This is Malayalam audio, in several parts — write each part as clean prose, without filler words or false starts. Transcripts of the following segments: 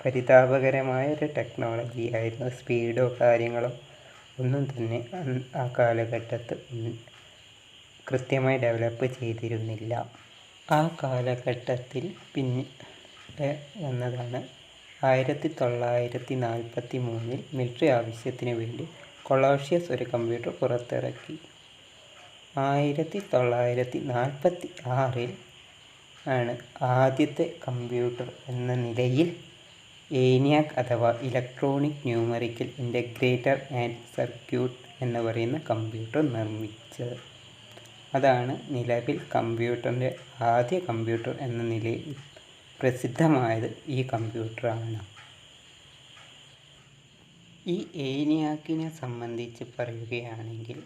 പരിതാപകരമായ ഒരു ടെക്നോളജി ആയിരുന്നു. സ്പീഡോ കാര്യങ്ങളോ ഒന്നും തന്നെ ആ കാലഘട്ടത്തിൽ കൃത്യമായി ഡെവലപ്പ് ചെയ്തിരുന്നില്ല. ആ കാലഘട്ടത്തിൽ പിന്നെ വന്നതാണ് 1943 മിലിറ്ററി ആവശ്യത്തിന് വേണ്ടി കൊളോഷ്യസ് ഒരു കമ്പ്യൂട്ടർ പുറത്തിറക്കി. 1946 ആണ് ആദ്യത്തെ കമ്പ്യൂട്ടർ എന്ന നിലയിൽ ENIAC അഥവാ electronic numerical integrator and circuit എന്ന് പറയുന്ന കമ്പ്യൂട്ടർ നിർമ്മിച്ചത്. അതാണ് നിലവിൽ കമ്പ്യൂട്ടറിൻ്റെ ആദ്യ കമ്പ്യൂട്ടർ എന്ന നിലയിൽ പ്രസിദ്ധമായത് ഈ കമ്പ്യൂട്ടറാണ്. ഈ ENIACനെ സംബന്ധിച്ച് പറയുകയാണെങ്കിൽ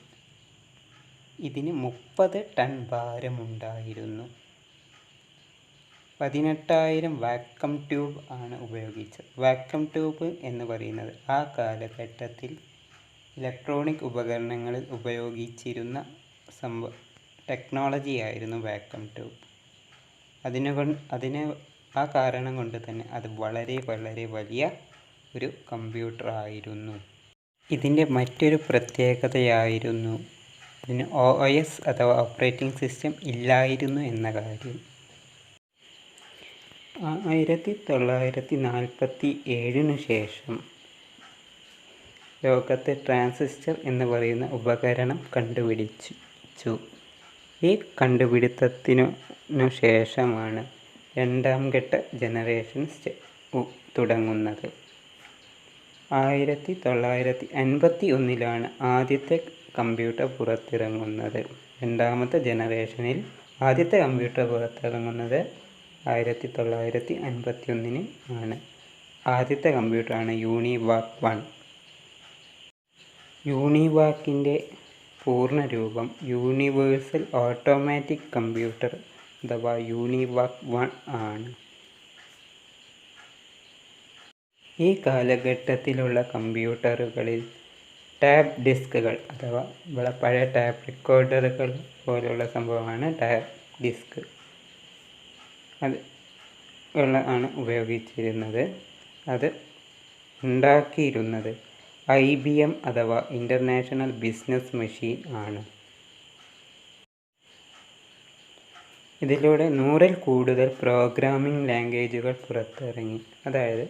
ഇതിന് 30 ടൺ ഭാരമുണ്ടായിരുന്നു. 18,000 വാക്വം ട്യൂബ് ആണ് ഉപയോഗിച്ചത്. വാക്വം ട്യൂബ് എന്ന് പറയുന്നത് ആ കാലഘട്ടത്തിൽ ഇലക്ട്രോണിക് ഉപകരണങ്ങളിൽ ഉപയോഗിച്ചിരുന്ന ടെക്നോളജിയായിരുന്നു വാക്വം ട്യൂബ്. ആ കാരണം കൊണ്ട് തന്നെ അത് വളരെ വളരെ വലിയ ഒരു കമ്പ്യൂട്ടർ ആയിരുന്നു. ഇതിൻ്റെ മറ്റൊരു പ്രത്യേകതയായിരുന്നു ഇതിന് OS അഥവാ ഓപ്പറേറ്റിംഗ് സിസ്റ്റം ഇല്ലായിരുന്നു എന്ന കാര്യം. 1947 ശേഷം ലോകത്തെ ട്രാൻസിസ്റ്റർ എന്ന് പറയുന്ന ഉപകരണം കണ്ടുപിടിച്ചു. ഈ കണ്ടുപിടുത്തത്തിനു ശേഷമാണ് രണ്ടാം ഘട്ട ജനറേഷൻ തുടങ്ങുന്നത്. 1951 ആദ്യത്തെ കമ്പ്യൂട്ടർ പുറത്തിറങ്ങുന്നത്. രണ്ടാമത്തെ ജനറേഷനിൽ ആദ്യത്തെ കമ്പ്യൂട്ടർ പുറത്തിറങ്ങുന്നത് 1951 ആണ്. ആദ്യത്തെ കമ്പ്യൂട്ടറാണ് യൂണിവാക് 1. യൂണിവാക്കിൻ്റെ പൂർണ്ണരൂപം യൂണിവേഴ്സൽ ഓട്ടോമാറ്റിക് കമ്പ്യൂട്ടർ അഥവാ യൂണിവാക് 1 ആണ്. ഈ കാലഘട്ടത്തിലുള്ള കമ്പ്യൂട്ടറുകളിൽ ടാപ്പ് ഡിസ്കുകൾ അഥവാ പഴയ ടാപ്പ് റെക്കോർഡറുകൾ പോലുള്ള സംഭവമാണ് ടാപ്പ് ഡിസ്ക്. അത് ആണ് ഉപയോഗിച്ചിരുന്നത്. അത് ഉണ്ടാക്കിയിരുന്നത് IBM അഥവാ ഇൻ്റർനാഷണൽ ബിസിനസ് മെഷീൻ ആണ്. ഇതിലൂടെ 100-ൽ കൂടുതൽ പ്രോഗ്രാമിംഗ് ലാംഗ്വേജുകൾ പുറത്തിറങ്ങി. അതായത്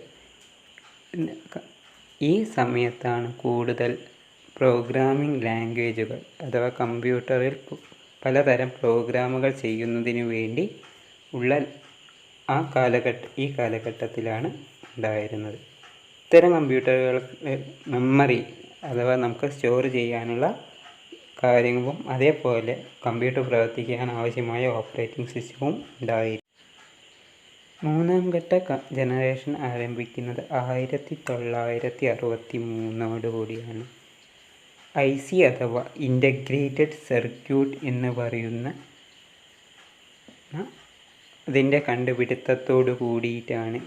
ഈ സമയത്താണ് കൂടുതൽ പ്രോഗ്രാമിംഗ് ലാംഗ്വേജുകൾ അഥവാ കമ്പ്യൂട്ടറിൽ പലതരം പ്രോഗ്രാമുകൾ ചെയ്യുന്നതിന് വേണ്ടി ഉള്ള ഈ കാലഘട്ടത്തിലാണ് ഉണ്ടായിരുന്നത്. ഇത്തരം കമ്പ്യൂട്ടറുകൾ മെമ്മറി അഥവാ നമുക്ക് സ്റ്റോർ ചെയ്യാനുള്ള കാര്യങ്ങളും അതേപോലെ കമ്പ്യൂട്ടർ പ്രവർത്തിക്കാൻ ആവശ്യമായ ഓപ്പറേറ്റിംഗ് സിസ്റ്റവും ഉണ്ടായിരുന്നു. മൂന്നാം ഘട്ട ജനറേഷൻ ആരംഭിക്കുന്നത് 1963 കൂടിയാണ്. IC അഥവാ ഇൻ്റഗ്രേറ്റഡ് സർക്യൂട്ട് എന്ന് പറയുന്ന ഇതിൻ്റെ കണ്ടുപിടുത്തത്തോടു കൂടിയിട്ടാണ്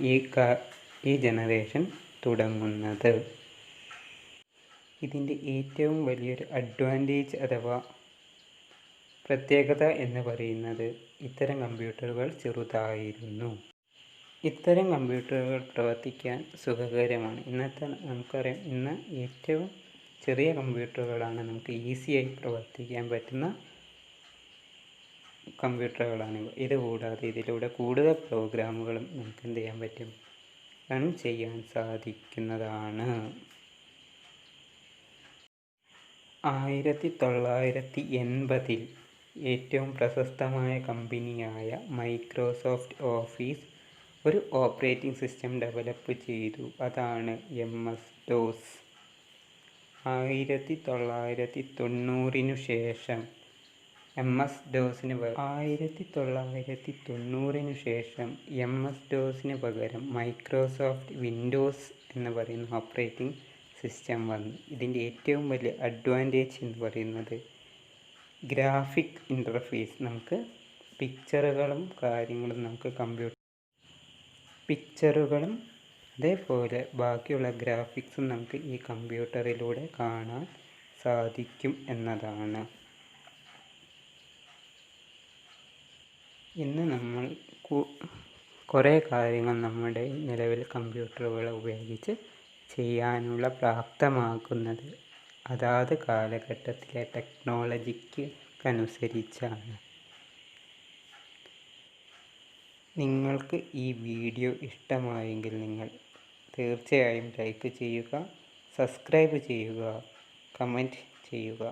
ഈ ജനറേഷൻ തുടങ്ങുന്നത്. ഇതിൻ്റെ ഏറ്റവും വലിയൊരു അഡ്വാൻറ്റേജ് അഥവാ പ്രത്യേകത എന്ന് പറയുന്നത് ഇത്തരം കമ്പ്യൂട്ടറുകൾ ചെറുതായിരുന്നു. ഇത്തരം കമ്പ്യൂട്ടറുകൾ പ്രവർത്തിക്കാൻ സുഖകരമാണ്. നമുക്കറിയാം, ഇന്ന് ഏറ്റവും ചെറിയ കമ്പ്യൂട്ടറുകളാണ് നമുക്ക് ഈസിയായി പ്രവർത്തിക്കാൻ പറ്റുന്ന കമ്പ്യൂട്ടറുകളാണിവ. ഇതുകൂടാതെ ഇതിലൂടെ കൂടുതൽ പ്രോഗ്രാമുകളും നമുക്ക് എന്ത് ചെയ്യാൻ പറ്റും, റൺ ചെയ്യാൻ സാധിക്കുന്നതാണ്. 1980 ഏറ്റവും പ്രശസ്തമായ കമ്പനിയായ മൈക്രോസോഫ്റ്റ് ഓഫീസ് ഒരു ഓപ്പറേറ്റിംഗ് സിസ്റ്റം ഡെവലപ്പ് ചെയ്തു. അതാണ് MS-DOS. 1990 ശേഷം MS-DOSന് പകരം മൈക്രോസോഫ്റ്റ് വിൻഡോസ് എന്ന് പറയുന്ന ഓപ്പറേറ്റിംഗ് സിസ്റ്റം വന്നു. ഇതിൻ്റെ ഏറ്റവും വലിയ അഡ്വാൻറ്റേജ് എന്ന് പറയുന്നത് ഗ്രാഫിക് ഇൻ്റർഫേസ്. നമുക്ക് പിക്ചറുകളും കാര്യങ്ങളും നമുക്ക് പിക്ചറുകളും അതേപോലെ ബാക്കിയുള്ള ഗ്രാഫിക്സും നമുക്ക് ഈ കമ്പ്യൂട്ടറിലൂടെ കാണാൻ സാധിക്കും എന്നതാണ്. ഇന്ന് നമ്മൾ കുറേ കാര്യങ്ങൾ നമ്മുടെ നിലവിൽ കമ്പ്യൂട്ടറുകൾ ഉപയോഗിച്ച് ചെയ്യാനുള്ള പ്രാപ്തമാക്കുന്നത് അതാത് കാലഘട്ടത്തിലെ ടെക്നോളജിക്ക് അനുസരിച്ചാണ്. നിങ്ങൾക്ക് ഈ വീഡിയോ ഇഷ്ടമായെങ്കിൽ നിങ്ങൾ തീർച്ചയായും ലൈക്ക് ചെയ്യുക, സബ്സ്ക്രൈബ് ചെയ്യുക, കമൻറ്റ് ചെയ്യുക.